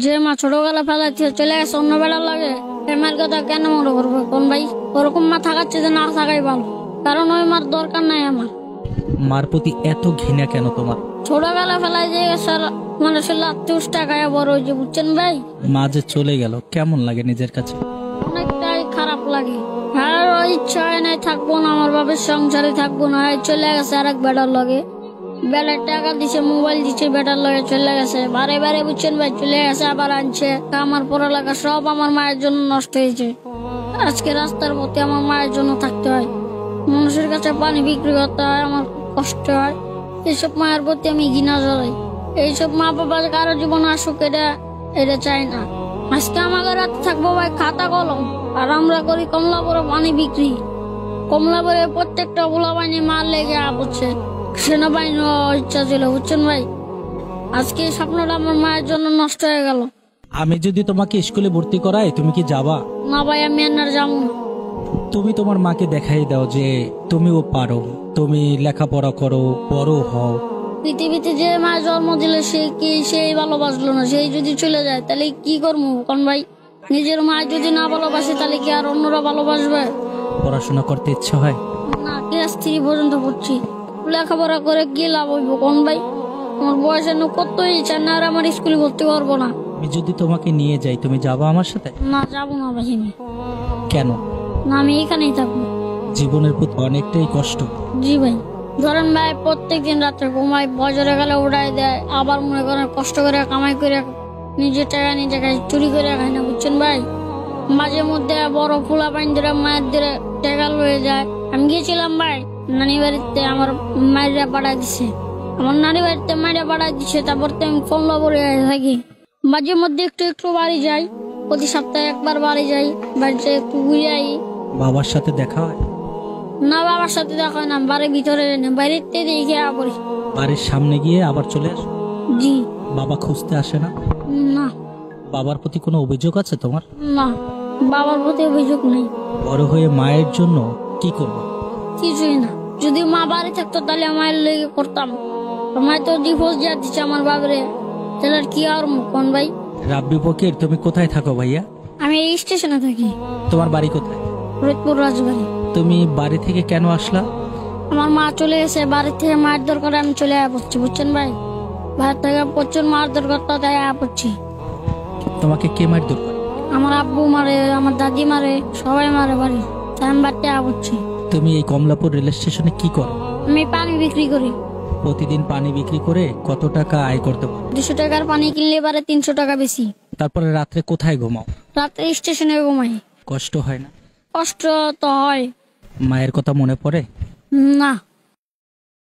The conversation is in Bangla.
যে মা ছোটবেলা ফেলাচ্ছে চলে গেছে অন্য বেড়ার লাগে মার কথা কেন মনে করবো কোন ভাই? ওরকম মা থাকাচ্ছে যে না থাকাই ভালো, কারণ ওই মার দরকার নাই আমার। মার প্রতি এত ঘৃণা কেন তোমার? ছোটবেলা ফেলায় যে স্যার মানুষের লাত্তুস টাকায় বড় হয়েছে, বুঝছেন ভাই? মা যে চলে গেল কেমন লাগে নিজের কাছে? অনেকটাই খারাপ লাগে। আর ওই ইচ্ছা হয় নাই থাকবো না, আমার বাবার সংসারে থাকবো না, চলে গেছে আর এক বেটার লগে। বেটার টাকা দিছে, মোবাইল দিচ্ছে, বেটার লগে চলে গেছে। বারে বারে বুঝছেন ভাই চলে গেছে, আবার আনছে। আমার পড়ালেখা সব আমার মায়ের জন্য নষ্ট হয়েছে। আজকে রাস্তার পথে আমার মায়ের জন্য থাকতে হয়, মানুষের কাছে পানি বিক্রি করতে হয়, আমার খুব কষ্ট হয়। এইসব মায়ের প্রতি আমি ঘৃণা জ্বলাই। এইসব মা বাবা কারো জীবন আসুক এটা চাই না। আজকে আমাকে রাতে থাকবো ভাই খাতা কলম, আর আমরা করি কমলাপুরে পানি বিক্রি। কমলাপুরে প্রত্যেকটা গোলা বাহিনী মার লেগে আপছে, সেনাবাহিনী ইচ্ছা ছিল, বুঝছেন ভাই? আজকে এই স্বপ্নটা আমার মায়ের জন্য নষ্ট হয়ে গেল। আমি যদি তোমাকে স্কুলে ভর্তি করাই তুমি কি যাবা? না ভাই, আমি আর যাবো না। তুমি তোমার মাকে দেখাই দাও যে তুমিও পারো, তুমি লেখাপড়া করো, বড় হও। পৃথিবীতে যে মা জন্ম দিল সেই ভালোবাসলো না, সেই যদি চলে যায় তাহলে কি করবো কোন ভাই? নিজের মা যদি না ভালোবাসে তাহলে কি আর অন্যরা ভালোবাসবে? পড়াশোনা করতে ইচ্ছে হয় না, ক্লাস 3 পর্যন্ত পড়ছি, লেখাপড়া করে কি লাভ হইব কোন ভাই? আমার বয়সে কত ইচ্ছা না, আর আমার স্কুলে ভর্তি করবো না। আমি যদি তোমাকে নিয়ে যাই তুমি যাবা আমার সাথে? না, যাবো না ভাই আমি। কেন? না, আমি এখানেই থাকবো। জীবনের প্রতি অনেকটাই কষ্ট। জি ভাই, ধরেন ভাই প্রত্যেকদিন রাত্রে ঘুমাই, বজরে গেলে উড়াই দেয়, আবার মনে করেন কষ্ট করে কামাই করে নিজের টাকা নিজে খাই, চুরি করে খাই না, বুঝছেন ভাই? মাঝে মধ্যে বড় ফুলা পাইন ধরে মায়ের ধরে টাকা লয়ে যায়। আমি গিয়েছিলাম ভাই নানি বাড়িতে, আমার মায়েরা পাঠাই দিছে, আমার নানি বাড়িতে মায়েরা পাঠাই দিছে। তারপর তো আমি কমলাপুরে থাকি, মাঝে মধ্যে একটু একটু বাড়ি যাই, প্রতি সপ্তাহে একবার বাড়ি যাই, বাড়িতে একটু ঘুরে আই। বাবার সাথে দেখা হয়? না, বাবার সাথে দেখা হয় না, বাড়ির ভিতরে বাইরেতে দেখে পড়ি। বাড়ির সামনে গিয়ে আবার চলে আসো? জি। বাবা খুঁজতে আসে না? না। বাবার প্রতি কোনো অভিযোগ আছে তোমার? না, বাবার প্রতি অভিযোগ নেই। বড় হয়ে মায়ের জন্য কি করবো? কিছুই না, যদি মা বাড়ি থাকতো তাহলে মায়ের লেগে করতাম। মায়ের তো ডিভোর্স দিয়ে দিচ্ছে আমার বাবারে, তাহলে কি আর কোন ভাই? রাব্বি ফকির, তুমি কোথায় থাকো ভাইয়া? আমি এই স্টেশনে থাকি। তোমার বাড়ি কোথায়? ফরিদপুর রাজবাড়ি। তুমি বাড়ি থেকে কেন আসলা? আমার মা চলে গেছে, বাড়ি থেকে মায়ের দরকার আমি চলে আয়া পড়ছি, বুঝছেন ভাই? বাড়ি থেকে প্রচুর মার দরকার, তাই আয়া পড়ছি। তোমাকে কে মার দরকার? আমার আব্বু মারে, আমার দাদি মারে, সবাই মারে বাড়ি, তাই আমি বাড়িতে আয়া পড়ছি। তুমি এই কমলাপুর রেল স্টেশনে কি করো? আমি পানি বিক্রি করি। প্রতিদিন পানি বিক্রি করে কত টাকা আয় করতে পারো? 200 টাকার পানি কিনলে পারে 300 টাকা বেশি। তারপরে রাত্রে কোথায় ঘুমাও? রাত্রে স্টেশনে ঘুমাই। কষ্ট হয় না? কষ্ট তো হয়। মায়ের কথা মনে পড়ে? না।